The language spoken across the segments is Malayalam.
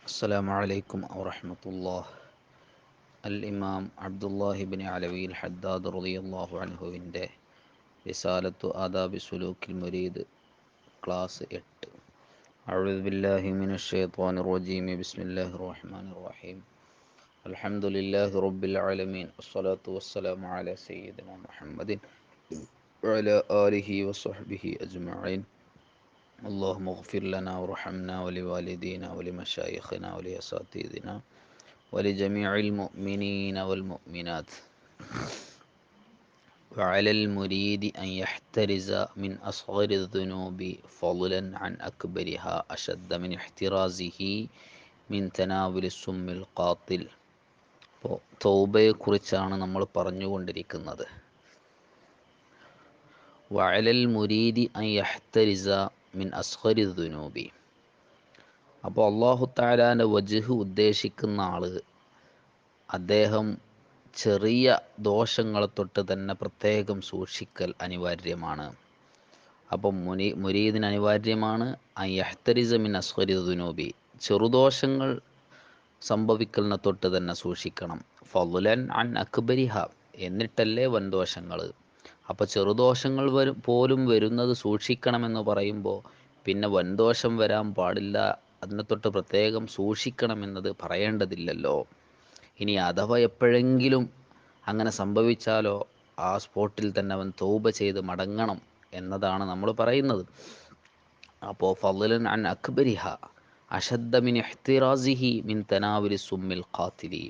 السلام عليكم ورحمة الله. الإمام عبد الله بن علوي الحداد رضي الله عنه വിൻ്റെ റിസാലത്തു ആദാബി സുലൂക്കിൽ മുരീദ് ക്ലാസ് 8. أعوذ بالله من الشيطان الرجيم بسم الله الرحمن الرحيم الحمد لله رب العالمين والصلاة والسلام على سيدنا محمد وعلى آله وصحبه أجمعين. اللهم اغفر لنا وارحمنا ولوالدينا ولمشايخنا ولأساتذتنا ولجميع المؤمنين والمؤمنات. وعلى المريد أن يحترز من أصغر الذنوب فضلا عن أكبرها أشد من احترازه من تناول السم القاتل. അപ്പോൾ തൗബയെക്കുറിച്ചാണ് നമ്മൾ പറഞ്ഞുകൊണ്ടിരിക്കുന്നത്. വഅലൽ മുരീദി അൻ യഹ്തരിസ മിൻ അസ്ഗരി ദുനൂബി. അപ്പോൾ അല്ലാഹു തആലാൻ്റെ വജ്ഹ് ഉദ്ദേശിക്കുന്ന ആള് അദ്ദേഹം ചെറിയ ദോഷങ്ങളെ തൊട്ട് തന്നെ പ്രത്യേകം സൂക്ഷിക്കൽ അനിവാര്യമാണ്. അപ്പം മുരീദിന് അനിവാര്യമാണ് അൻ യഹ്തരിസ മിൻ അസ്ഗരി ദുനൂബി, ചെറുദോഷങ്ങൾ സംഭവിക്കലിനെ തൊട്ട് തന്നെ സൂക്ഷിക്കണം. ഫളുലൻ അൻ അക്ബരിഹ, എന്നിട്ടല്ലേ വൻദോഷങ്ങൾ. അപ്പോൾ ചെറുദോഷങ്ങൾ പോലും വരുന്നത് സൂക്ഷിക്കണമെന്ന് പറയുമ്പോൾ പിന്നെ വൻദോഷം വരാൻ പാടില്ല, അതിനെ തൊട്ട് പ്രത്യേകം സൂക്ഷിക്കണമെന്നത് പറയേണ്ടതില്ലല്ലോ. ഇനി അഥവാ എപ്പോഴെങ്കിലും അങ്ങനെ സംഭവിച്ചാലോ ആ സ്പോട്ടിൽ തന്നെ അവൻ തൗബ ചെയ്ത് മടങ്ങണം എന്നതാണ് നമ്മൾ പറയുന്നത്. അപ്പോൾ ഫളുലൻ അൻ അക്ബരിഹ അഷദ്ദ മിൻ ഇഹ്തിറാസിഹി മിൻ തനാവുലി സുമ്മിൽ ഖാതിലി,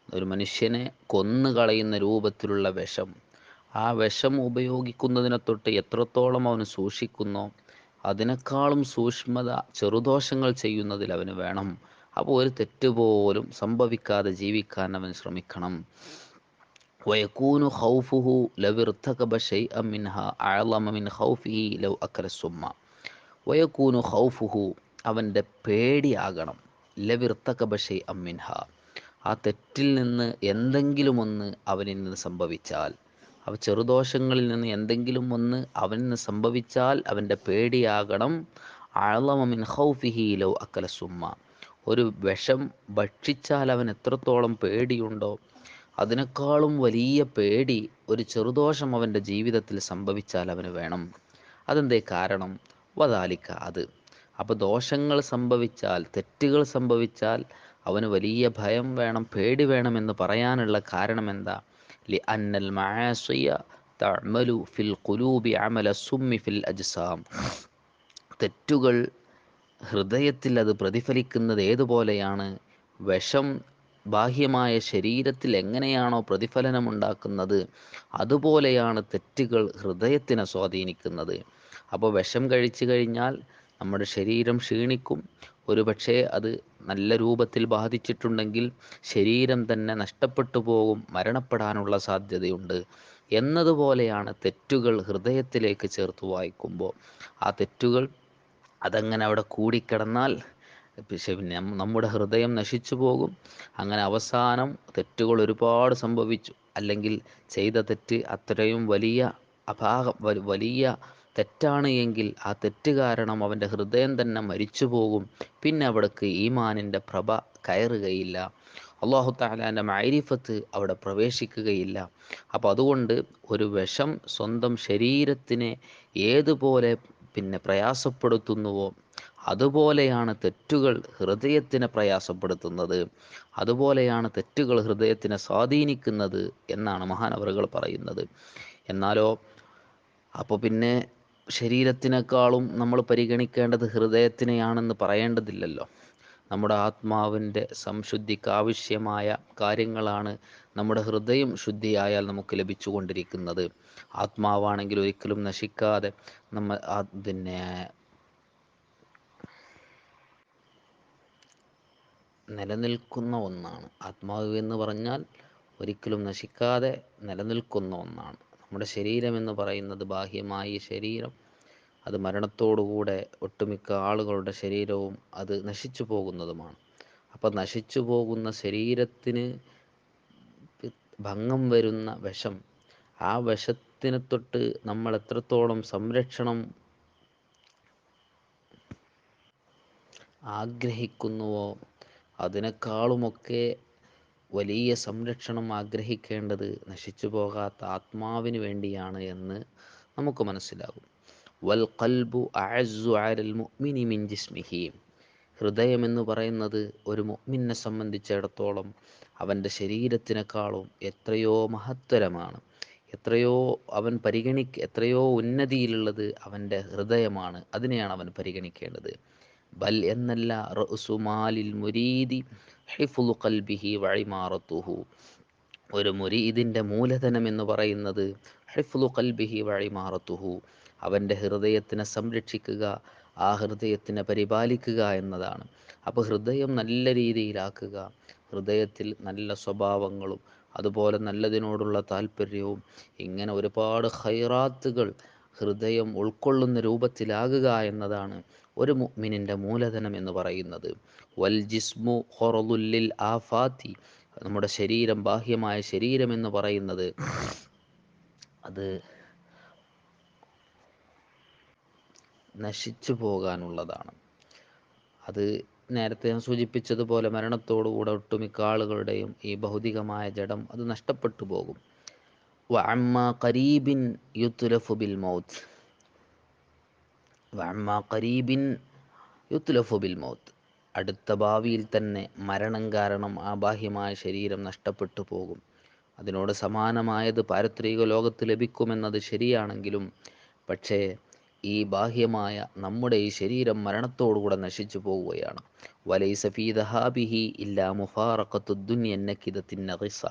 ഒരു മനുഷ്യനെ കൊന്നുകളയുന്ന രൂപത്തിലുള്ള വിഷം, ആ വിഷം ഉപയോഗിക്കുന്നതിനെ തൊട്ട് എത്രത്തോളം അവന് സൂക്ഷിക്കുന്നോ അതിനേക്കാളും സൂക്ഷ്മത ചെറുദോഷങ്ങൾ ചെയ്യുന്നതിൽ അവന് വേണം. അപ്പോൾ ഒരു തെറ്റുപോലും സംഭവിക്കാതെ ജീവിക്കാൻ അവൻ ശ്രമിക്കണം. വയകൂനു ഖൗഫുഹു ലൗ ഇർതകബ ശൈഅൻ മിൻഹാ അഅളമ മിൻ ഖൗഫിഹി ലൗ അകല സുമ്മ. വയകൂനു ഖൗഫുഹു, അവൻ്റെ പേടിയാകണം, ലൗ ഇർതകബ ശൈഅൻ മിൻഹാ, ആ തെറ്റിൽ നിന്ന് എന്തെങ്കിലും ഒന്ന് അവനിൽ നിന്ന് സംഭവിച്ചാൽ, അവ ചെറുദോഷങ്ങളിൽ നിന്ന് എന്തെങ്കിലും ഒന്ന് അവനിൽ സംഭവിച്ചാൽ അവൻ്റെ പേടിയാകണം. അഅളമ മിൻ ഖൗഫിഹി ലൗ അകല സുമ്മ, ഒരു വിഷം ഭക്ഷിച്ചാൽ അവൻ എത്രത്തോളം പേടിയുണ്ടോ അതിനേക്കാളും വലിയ പേടി ഒരു ചെറുദോഷം അവൻ്റെ ജീവിതത്തിൽ സംഭവിച്ചാൽ അവന് വേണം. അതെന്തേ കാരണം? വദാലിക്ക, അത്. അപ്പോൾ ദോഷങ്ങൾ സംഭവിച്ചാൽ, തെറ്റുകൾ സംഭവിച്ചാൽ അവന് വലിയ ഭയം വേണം, പേടി വേണമെന്ന് പറയാനുള്ള കാരണം എന്താ? ലി അന്നൽ മആസിയ തഅമലു ഫിൽ ഖുലൂബി അമല സുമ്മി ഫിൽ അജ്സാം. തെറ്റുകൾ ഹൃദയത്തിൽ അത് പ്രതിഫലിക്കുന്നത് ഏതുപോലെയാണ്? വിഷം ബാഹ്യമായ ശരീരത്തിൽ എങ്ങനെയാണോ പ്രതിഫലനമുണ്ടാക്കുന്നത് അതുപോലെയാണ് തെറ്റുകൾ ഹൃദയത്തിനെ സ്വാധീനിക്കുന്നത്. അപ്പോൾ വിഷം കഴിച്ചു കഴിഞ്ഞാൽ നമ്മുടെ ശരീരം ക്ഷീണിക്കും. ഒരു പക്ഷേ അത് നല്ല രൂപത്തിൽ ബാധിച്ചിട്ടുണ്ടെങ്കിൽ ശരീരം തന്നെ നഷ്ടപ്പെട്ടു പോകും, മരണപ്പെടാനുള്ള സാധ്യതയുണ്ട്. എന്നതുപോലെയാണ് തെറ്റുകൾ ഹൃദയത്തിലേക്ക് ചേർത്ത് വായിക്കുമ്പോൾ. ആ തെറ്റുകൾ അതങ്ങനെ അവിടെ കൂടിക്കിടന്നാൽ പിന്നെ നമ്മുടെ ഹൃദയം നശിച്ചു പോകും. അങ്ങനെ അവസാനം തെറ്റുകൾ ഒരുപാട് സംഭവിച്ചു, അല്ലെങ്കിൽ ചെയ്ത തെറ്റ് അത്രയും വലിയ തെറ്റാണ് എങ്കിൽ ആ തെറ്റ് കാരണം അവൻ്റെ ഹൃദയം തന്നെ മരിച്ചു പോകും. പിന്നെ അവിടേക്ക് ഈമാനിൻ്റെ പ്രഭ കയറുകയില്ല, അല്ലാഹു തആലാൻ്റെ മഅരിഫത്ത് അവിടെ പ്രവേശിക്കുകയില്ല. അപ്പോൾ അതുകൊണ്ട് ഒരു വിഷം സ്വന്തം ശരീരത്തിനെ ഏതുപോലെ പ്രയാസപ്പെടുത്തുന്നുവോ അതുപോലെയാണ് തെറ്റുകൾ ഹൃദയത്തിനെ പ്രയാസപ്പെടുത്തുന്നത്, അതുപോലെയാണ് തെറ്റുകൾ ഹൃദയത്തിനെ സ്വാധീനിക്കുന്നത് എന്നാണ് മഹാനവറുകൾ പറയുന്നത്. എന്നാലോ അപ്പോൾ പിന്നെ ശരീരത്തിനേക്കാളും നമ്മൾ പരിഗണിക്കേണ്ടത് ഹൃദയത്തിനെയാണെന്ന് പറയേണ്ടതില്ലല്ലോ. നമ്മുടെ ആത്മാവിൻ്റെ സംശുദ്ധിക്ക് ആവശ്യമായ കാര്യങ്ങളാണ് നമ്മുടെ ഹൃദയം ശുദ്ധിയായാൽ നമുക്ക് ലഭിച്ചുകൊണ്ടിരിക്കുന്നത്. ആത്മാവാണെങ്കിൽ ഒരിക്കലും നശിക്കാതെ നിലനിൽക്കുന്ന ഒന്നാണ്. ആത്മാവ് എന്ന് പറഞ്ഞാൽ ഒരിക്കലും നശിക്കാതെ നിലനിൽക്കുന്ന ഒന്നാണ്. നമ്മുടെ ശരീരം എന്ന് പറയുന്നത് ബാഹ്യമായ ശരീരം, അത് മരണത്തോടുകൂടെ ഒട്ടുമിക്ക ആളുകളുടെ ശരീരവും അത് നശിച്ചു പോകുന്നതുമാണ്. അപ്പോൾ നശിച്ചു പോകുന്ന ശരീരത്തിന് ഭംഗം വരുന്ന വിഷം, ആ വിഷത്തിനെ തൊട്ട് നമ്മൾ എത്രത്തോളം സംരക്ഷണം ആഗ്രഹിക്കുന്നുവോ അതിനേക്കാളുമൊക്കെ വലിയ സംരക്ഷണം ആഗ്രഹിക്കേണ്ടത് നശിച്ചു പോകാത്ത ആത്മാവിന് വേണ്ടിയാണ് എന്ന് നമുക്ക് മനസ്സിലാകും. വൽ ഖൽബു അഅസ്സു അലൽ മുഅ്മിനി മിൻ ജിസ്മിഹി. ഹൃദയം എന്ന് പറയുന്നത് ഒരു മുഅ്മിനെ സംബന്ധിച്ചിടത്തോളം അവൻ്റെ ശരീരത്തിനേക്കാളും എത്രയോ മഹത്തരമാണ്. എത്രയോ എത്രയോ ഉന്നതിയിലുള്ളത് അവൻ്റെ ഹൃദയമാണ്. അതിനെയാണ് അവൻ പരിഗണിക്കേണ്ടത്. ബൽ എന്നല്ല, റഅ്സുമാലിൽ മുരീദി ഹിഫ്ളു ഖൽബിഹി വഇമാറത്തുഹു. ഒരു മുരീദിൻ്റെ മൂലധനം എന്ന് പറയുന്നത് ഹിഫ്ളു ഖൽബിഹി വഇമാറത്തുഹു, അവൻ്റെ ഹൃദയത്തിനെ സംരക്ഷിക്കുക, ആ ഹൃദയത്തിനെ പരിപാലിക്കുക എന്നതാണ്. അപ്പോൾ ഹൃദയം നല്ല രീതിയിലാക്കുക, ഹൃദയത്തിൽ നല്ല സ്വഭാവങ്ങളും അതുപോലെ നല്ലതിനോടുള്ള താല്പര്യവും, ഇങ്ങനെ ഒരുപാട് ഖൈറാത്തുകൾ ഹൃദയം ഉൾക്കൊള്ളുന്ന രൂപത്തിലാകുക എന്നതാണ് ഒരു മുഅ്മിനിൻ്റെ മൂലധനം എന്ന് പറയുന്നത്. വൽ ജിസ്മു ഖറളുല്ലിൽ ആഫാത്തി. നമ്മുടെ ശരീരം, ബാഹ്യമായ ശരീരം എന്ന് പറയുന്നത് അത് നശിച്ചു പോകാനുള്ളതാണ്. അത് നേരത്തെ ഞാൻ സൂചിപ്പിച്ചതുപോലെ മരണത്തോടുകൂടെ ഒട്ടുമിക്ക ആളുകളുടെയും ഈ ഭൗതികമായ ജഡം അത് നഷ്ടപ്പെട്ടു പോകും. വഅമ്മാ ഖരീബിൻ യുത്ലഫു ബിൽ മൗത്ത്. വഅമ്മാ ഖരീബിൻ യുത്ലഫു ബിൽ മൗത്ത്. അടുത്ത ഭാവിയിൽ തന്നെ മരണം കാരണം ആ ബാഹ്യമായ ശരീരം നഷ്ടപ്പെട്ടു പോകും. അതിനോട് സമാനമായത് പാരത്രിക ലോകത്ത് ലഭിക്കുമെന്നത് ശരിയാണെങ്കിലും, പക്ഷേ ഈ ബാഹ്യമായ നമ്മുടെ ഈ ശരീരം മരണത്തോടുകൂടെ നശിച്ചു പോവുകയാണ്. വലൈസ ഫീ ദഹാബിഹി ഇല്ലാ മുഫാറഖത്തു ദുനിയ നകിദത്തിൻ നഗിസ.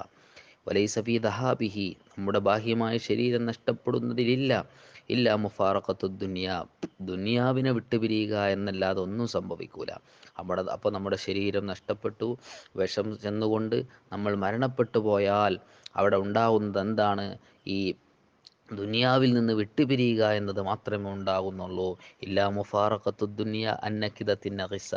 വലൈസ ഫീ ദഹാബിഹി, നമ്മുടെ ബാഹ്യമായ ശരീരം നഷ്ടപ്പെടുന്നതിലില്ല ഇല്ലാ മുഫാറഖത്തു ദുനിയ, ദുനിയാവിനെ വിട്ടുപിരിയുക എന്നല്ലാതെ ഒന്നും സംഭവിക്കൂല. അപ്പോൾ നമ്മുടെ ശരീരം നഷ്ടപ്പെട്ടു, വിഷം ചെന്നുകൊണ്ട് നമ്മൾ മരണപ്പെട്ടു പോയാൽ അവിടെ ഉണ്ടാകുന്നത് എന്താണ്? ഈ ദുനിയാവിൽ നിന്ന് വിട്ടുപിരിയുക എന്നത് മാത്രമേ ഉണ്ടാകുന്നുള്ളൂ. ഇല്ലാ മുഫാറഖത്തു ദുനിയ അന്നകിദത്തിൻ നഗിസ.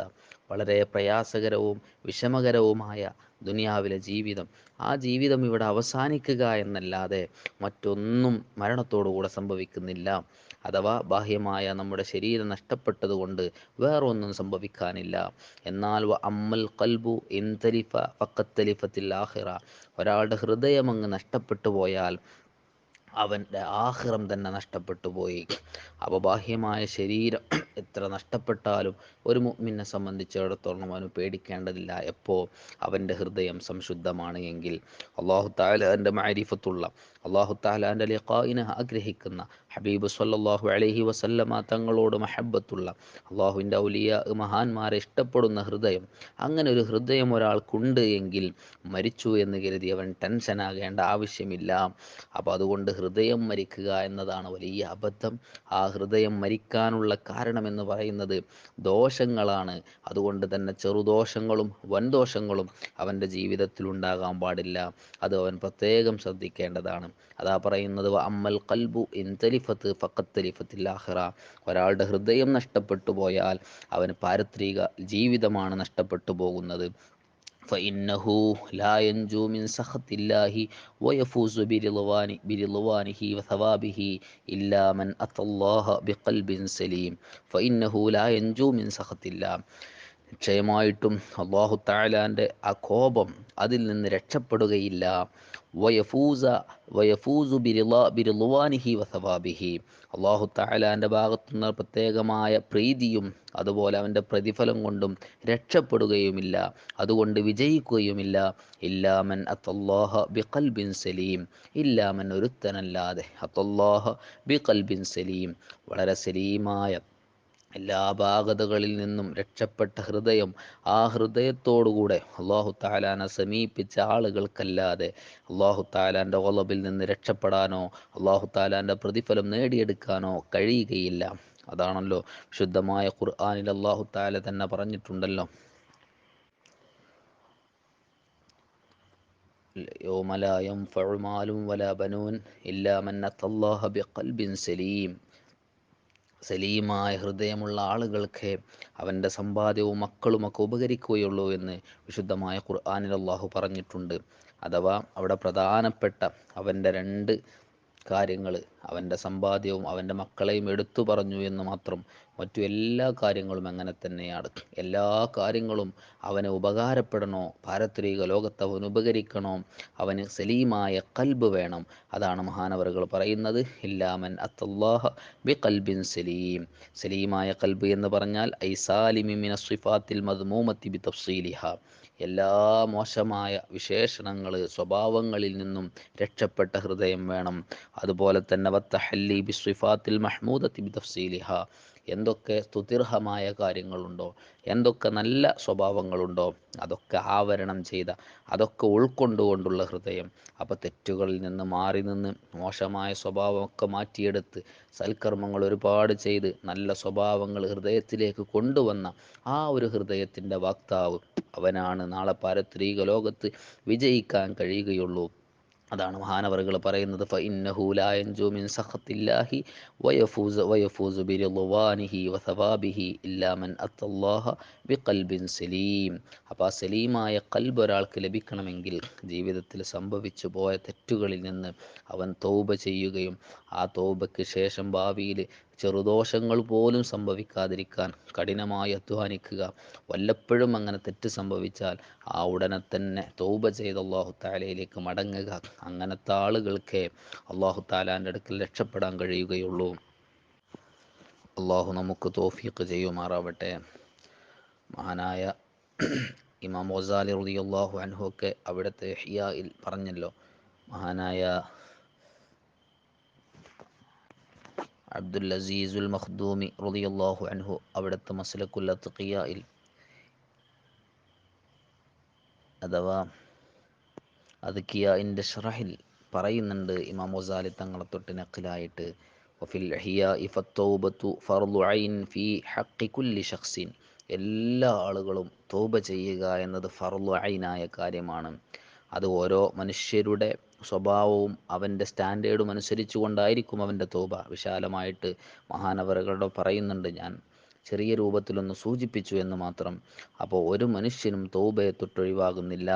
വളരെ പ്രയാസകരവും വിഷമകരവുമായ ദുനിയാവിലെ ജീവിതം, ആ ജീവിതം ഇവിടെ അവസാനിക്കുക എന്നല്ലാതെ മറ്റൊന്നും മരണത്തോടുകൂടെ സംഭവിക്കുന്നില്ല. അഥവാ ബാഹ്യമായ നമ്മുടെ ശരീരം നഷ്ടപ്പെട്ടതുകൊണ്ട് വേറൊന്നും സംഭവിക്കാനില്ല. എന്നാൽ അമ്മൽ ഖൽബു ഇൻതലിഫ ഫഖത് തലിഫത്തിൽ ആഖിറ. ഒരാളുടെ ഹൃദയം അങ്ങ് നഷ്ടപ്പെട്ടു പോയാൽ അവൻ്റെ ആഖിറം തന്നെ നഷ്ടപ്പെട്ടു പോയി. അപ്പോൾ ബാഹ്യമായ ശരീരം എത്ര നഷ്ടപ്പെട്ടാലും ഒരു മുഅ്മിനെ സംബന്ധിച്ചിടത്തോളം അവന് പേടിക്കേണ്ടതില്ല. എപ്പോൾ അവൻ്റെ ഹൃദയം സംശുദ്ധമാണ് എങ്കിൽ. അല്ലാഹു തആലാൻ്റെ മഅരിഫത്തുള്ള, അല്ലാഹു തആലാൻ്റെ ലിഖാഇനെ ആഗ്രഹിക്കുന്ന, ഹബീബ് സ്വല്ലല്ലാഹു അലൈഹി വസല്ലമ തങ്ങളോട് മഹബ്ബത്തുള്ള, അല്ലാഹുവിൻ്റെ ഔലിയാ മഹാന്മാരെ ഇഷ്ടപ്പെടുന്ന ഹൃദയം, അങ്ങനെ ഒരു ഹൃദയം ഒരാൾക്കുണ്ട് എങ്കിൽ മരിച്ചു എന്ന് കരുതി അവൻ ടെൻഷനാകേണ്ട ആവശ്യമില്ല. അപ്പോൾ അതുകൊണ്ട് ഹൃദയം മരിക്കുക എന്നതാണ് വലിയ അബദ്ധം. ആ ഹൃദയം മരിക്കാനുള്ള കാരണമെന്ന് പറയുന്നത് ദോഷങ്ങളാണ്. അതുകൊണ്ട് തന്നെ ചെറുദോഷങ്ങളും വൻദോഷങ്ങളും അവൻ്റെ ജീവിതത്തിൽ ഉണ്ടാകാൻ പാടില്ല. അത് അവൻ പ്രത്യേകം ശ്രദ്ധിക്കേണ്ടതാണ്. അതാ പറയുന്നത് അമ്മൽ ഖൽബു ഇൻതലിഫത്ത് ഫഖത് തലിഫത്തിൽ ആഖിറ. ഒരാളുടെ ഹൃദയം നഷ്ടപ്പെട്ടു പോയാൽ അവന് പാരത്രിക ജീവിതമാണ് നഷ്ടപ്പെട്ടു പോകുന്നത്. فإنه لا ينجو من سخط الله ويفوز برضوانه وثوابه إلا من أتى الله بقلب سليم. فإنه لا ينجو من سخط الله. നിശ്ചയമായിട്ടും അല്ലാഹു തആലാൻ്റെ ആ കോപം, അതിൽ നിന്ന് രക്ഷപ്പെടുകയില്ല. വയഫൂസു ബിറിളവാനിഹി വസവാബിഹി. അല്ലാഹു തആലാൻ്റെ ഭാഗത്തുനിന്ന് പ്രത്യേകമായ പ്രീതിയും അതുപോലെ അവൻ്റെ പ്രതിഫലം കൊണ്ടും രക്ഷപ്പെടുകയുമില്ല, അതുകൊണ്ട് വിജയിക്കുകയുമില്ല. ഇല്ലാമൻ അത്തല്ലാഹ ബിഖൽബിൻ സലീം. ഇല്ലാമൻ, ഒരുത്തനല്ലാതെ, അത്തല്ലാഹ ബിഖൽബിൻ സലീം, വളരെ സലീമായ എല്ലാ അപാകതകളിൽ നിന്നും രക്ഷപ്പെട്ട ഹൃദയം, ആ ഹൃദയത്തോടുകൂടെ അല്ലാഹു തആലാനെ സമീപിച്ച ആളുകൾക്കല്ലാതെ അല്ലാഹു തആലാൻ്റെ ഗളബിൽ നിന്ന് രക്ഷപ്പെടാനോ അല്ലാഹു തആലാൻ്റെ പ്രതിഫലം നേടിയെടുക്കാനോ കഴിയുകയില്ല. അതാണല്ലോ ശുദ്ധമായ ഖുർആനിൽ അല്ലാഹു തആല തന്നെ പറഞ്ഞിട്ടുണ്ടല്ലോ, യൗമ ലാ യൻഫഉ മാലും വലാ ബനൂൻ ഇല്ലാ മൻ അത്തല്ലാഹ ബിഖൽബിൻ സലീം. സലീമായ ഹൃദയമുള്ള ആളുകൾക്ക് അവൻ്റെ സമ്പാദ്യവും മക്കളുമൊക്കെ ഉപകരിക്കുകയുള്ളൂ എന്ന് വിശുദ്ധമായ ഖുർആനിൽ അല്ലാഹു പറഞ്ഞിട്ടുണ്ട്. അഥവാ അവിടെ പ്രധാനപ്പെട്ട അവൻ്റെ രണ്ട് കാര്യങ്ങൾ, അവൻ്റെ സമ്പാദ്യവും അവൻ്റെ മക്കളെയും എടുത്തു പറഞ്ഞു എന്ന് മാത്രം. മറ്റു എല്ലാ കാര്യങ്ങളും അങ്ങനെ തന്നെയാണ്. എല്ലാ കാര്യങ്ങളും അവന് ഉപകാരപ്പെടണോ, പാരത്രിക ലോകത്ത് അവന് ഉപകരിക്കണോ, അവന് സലീമായ കൽബ് വേണം. അതാണ് മഹാനവറുകൾ പറയുന്നത്, ഇല്ലാമൻ അത്തല്ലാഹ ബി കൽബിൻ സലീം. സലീമായ കൽബ് എന്ന് പറഞ്ഞാൽ ഐ സാലിമി മിന സിഫാത്തിൽ മദ്മൂമത്തി ബി തഫ്സീലിഹ, എല്ലാ മോശമായ വിശേഷണങ്ങൾ സ്വഭാവങ്ങളിൽ നിന്നും രക്ഷപ്പെട്ട ഹൃദയം വേണം. അതുപോലെ തന്നെ വത്തഹല്ലി ബി സിഫാത്തിൽ മഹ്മൂദത്തി ബി തഫ്സീലിഹ, എന്തൊക്കെ സ്തുതിർഹമായ കാര്യങ്ങളുണ്ടോ, എന്തൊക്കെ നല്ല സ്വഭാവങ്ങളുണ്ടോ, അതൊക്കെ ആവരണം ചെയ്ത, അതൊക്കെ ഉൾക്കൊണ്ടുകൊണ്ടുള്ള ഹൃദയം. അപ്പോൾ തെറ്റുകളിൽ നിന്ന് മാറി നിന്ന് മോശമായ സ്വഭാവമൊക്കെ മാറ്റിയെടുത്ത് സൽക്കർമ്മങ്ങൾ ഒരുപാട് ചെയ്ത് നല്ല സ്വഭാവങ്ങൾ ഹൃദയത്തിലേക്ക് കൊണ്ടുവന്ന ആ ഒരു ഹൃദയത്തിൻ്റെ വക്താവ്, അവനാണ് നാളെ പാരത്രിക ലോകത്ത് വിജയിക്കാൻ കഴിയുകയുള്ളൂ. അതാണ് മഹാനവറുകൾ പറയുന്നത്, ഫഇന്നഹു ലാ യൻജു മിൻ സഖത്തില്ലാഹി വയഫൂസു ബിറിദ്വാനിഹി വസവാബിഹി ഇല്ലാ മൻ അത്തല്ലാഹ ബിഖൽബിൻ സലീം. അപ്പോൾ ആ സലീമായ കൽബ് ഒരാൾക്ക് ലഭിക്കണമെങ്കിൽ ജീവിതത്തിൽ സംഭവിച്ചു പോയ തെറ്റുകളിൽ നിന്ന് അവൻ തൗബ ചെയ്യുകയും ആ തൗബയ്ക്ക് ശേഷം ഭാവിയിൽ ചെറുദോഷങ്ങൾ പോലും സംഭവിക്കാതിരിക്കാൻ കഠിനമായി അധ്വാനിക്കുക. വല്ലപ്പോഴും അങ്ങനെ തെറ്റ് സംഭവിച്ചാൽ ആ ഉടനെ തന്നെ തൗബ ചെയ്ത് അള്ളാഹു താലയിലേക്ക് മടങ്ങുക. അങ്ങനത്തെ ആളുകൾക്ക് അള്ളാഹു താലാൻ്റെ അടുക്കൽ രക്ഷപ്പെടാൻ കഴിയുകയുള്ളൂ. അള്ളാഹു നമുക്ക് തൗഫീഖ് ചെയ്യുമാറാവട്ടെ. മഹാനായ ഇമാം ഗസാലി റളിയല്ലാഹു അൻഹു ഒക്കെ അവിടുത്തെ ഇഹ്യായിൽ പറഞ്ഞല്ലോ, മഹാനായ അബ്ദുൽ അസീസുൽ മഖ്ദൂമി റളിയല്ലാഹു അൻഹു അവിടുത്തെ മസ്ലക്കുൽ അത്ഖിയായിൽ, അഥവാ അദ്കിയാഇൻ്റെ ഷറഹിൽ പറയുന്നുണ്ട്, ഇമാം ഗസാലി തങ്ങളെ തൊട്ട് നഖിലായിട്ട്, വഫിൽ ഇഹ്യാഇ ഫത്തൗബത്തു ഫർളു ഐൻ ഫീ ഹഖ്ഖി കുല്ലി ശഖ്സിൻ, എല്ലാ ആളുകളും തൗബ ചെയ്യുക എന്നത് ഫർളു ഐനായ കാര്യമാണ്. അത് ഓരോ മനുഷ്യരുടെ സ്വഭാവവും അവൻ്റെ സ്റ്റാൻഡേർഡും അനുസരിച്ചു കൊണ്ടായിരിക്കും അവൻ്റെ തൗബ. വിശാലമായിട്ട് മഹാനവറുകളുടെ പറയുന്നുണ്ട്, ഞാൻ ചെറിയ രൂപത്തിലൊന്ന് സൂചിപ്പിച്ചു എന്ന് മാത്രം. അപ്പോൾ ഒരു മനുഷ്യനും തൗബയെ തൊട്ടൊഴിവാകുന്നില്ല.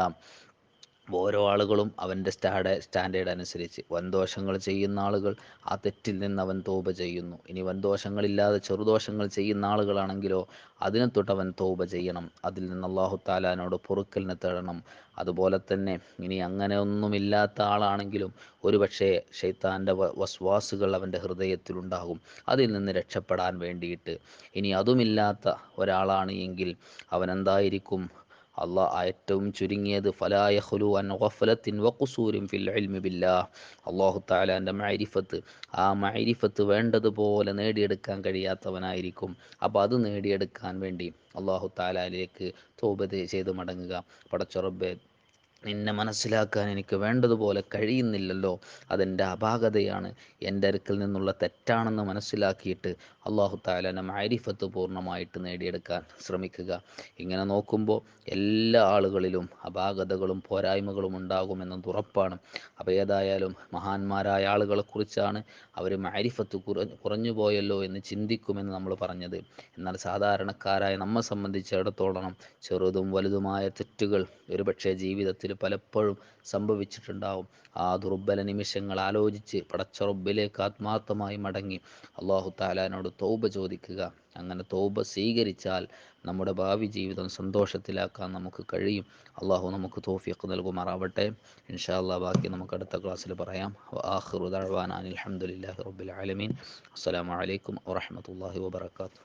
ഓരോ ആളുകളും അവൻ്റെ സ്റ്റാൻഡേർഡ് അനുസരിച്ച്, വൻദോഷങ്ങൾ ചെയ്യുന്ന ആളുകൾ ആ തെറ്റിൽ നിന്ന് അവൻ തൗബ ചെയ്യുന്നു. ഇനി വൻദോഷങ്ങളില്ലാതെ ചെറുദോഷങ്ങൾ ചെയ്യുന്ന ആളുകളാണെങ്കിലോ അതിനെ തൊട്ട് അവൻ തൗബ ചെയ്യണം, അതിൽ നിന്ന് അല്ലാഹു തആലാനോട് പൊറുക്കലിനെ തേടണം. അതുപോലെ തന്നെ ഇനി അങ്ങനെ ഒന്നുമില്ലാത്ത ആളാണെങ്കിലും ഒരു പക്ഷേ ശൈത്താൻ്റെ വസ്വാസുകൾ അവൻ്റെ ഹൃദയത്തിലുണ്ടാകും, അതിൽ നിന്ന് രക്ഷപ്പെടാൻ വേണ്ടിയിട്ട്. ഇനി അതുമില്ലാത്ത ഒരാളാണ് എങ്കിൽ അവൻ എന്തായിരിക്കും, ഏറ്റവും ചുരുങ്ങിയത് ഫലാ യഖ്ലു അൻ ഗഫലത്തിൻ വഖുസൂരിൻ ഫിൽ ഇൽമി ബില്ലാഹ്, അല്ലാഹു തആലാൻ്റെ മഅരിഫത്ത്, ആ മഅരിഫത്ത് വേണ്ടതുപോലെ നേടിയെടുക്കാൻ കഴിയാത്തവനായിരിക്കും. അപ്പോൾ അത് നേടിയെടുക്കാൻ വേണ്ടി അല്ലാഹു തആലയിലേക്ക് തൗബ ചെയ്ത് മടങ്ങുക. പടച്ച റബ്ബേ, നിന്നെ മനസ്സിലാക്കാൻ എനിക്ക് വേണ്ടതുപോലെ കഴിയുന്നില്ലല്ലോ, അതെൻ്റെ അപാകതയാണ്, എൻ്റെ അടുക്കൽ നിന്നുള്ള തെറ്റാണെന്ന് മനസ്സിലാക്കിയിട്ട് അല്ലാഹു തആലാൻ്റെ മഅരിഫത്ത് പൂർണ്ണമായിട്ട് നേടിയെടുക്കാൻ ശ്രമിക്കുക. ഇങ്ങനെ നോക്കുമ്പോൾ എല്ലാ ആളുകളിലും അപാകതകളും പോരായ്മകളും ഉണ്ടാകുമെന്നത് ഉറപ്പാണ്. അപ്പോൾ ഏതായാലും മഹാന്മാരായ ആളുകളെക്കുറിച്ചാണ് അവർ മഅരിഫത്ത് കുറഞ്ഞു പോയല്ലോ എന്ന് ചിന്തിക്കുമെന്ന് നമ്മൾ പറഞ്ഞത്. എന്നാൽ സാധാരണക്കാരായ നമ്മെ സംബന്ധിച്ചിടത്തോളം ചെറുതും വലുതുമായ തെറ്റുകൾ ഒരുപക്ഷെ ജീവിതത്തിൽ പലപ്പോഴും സംഭവിച്ചിട്ടുണ്ടാവും. ആ ദുർബല നിമിഷങ്ങൾ ആലോചിച്ച് പടച്ച റബ്ബിലേക്ക് ആത്മാർത്ഥമായി മടങ്ങി അല്ലാഹു തആലാനോട് തൗബ ചോദിക്കുക. അങ്ങനെ തൗബ സ്വീകരിച്ചാൽ നമ്മുടെ ഭാവി ജീവിതം സന്തോഷത്തിലാക്കാൻ നമുക്ക് കഴിയും. അള്ളാഹു നമുക്ക് തൗഫീഖ് നൽകുമാറാവട്ടെ. ഇൻഷാ അല്ലാഹ് ബാക്കി നമുക്ക് അടുത്ത ക്ലാസ്സിൽ പറയാം. ആഖിറു ദഅ്വാനാ അൽഹംദുലില്ലാഹി റബ്ബിൽ ആലമീൻ. അസ്സലാമു അലൈക്കും വറഹ്മത്തുള്ളാഹി വബറകാതുഹു.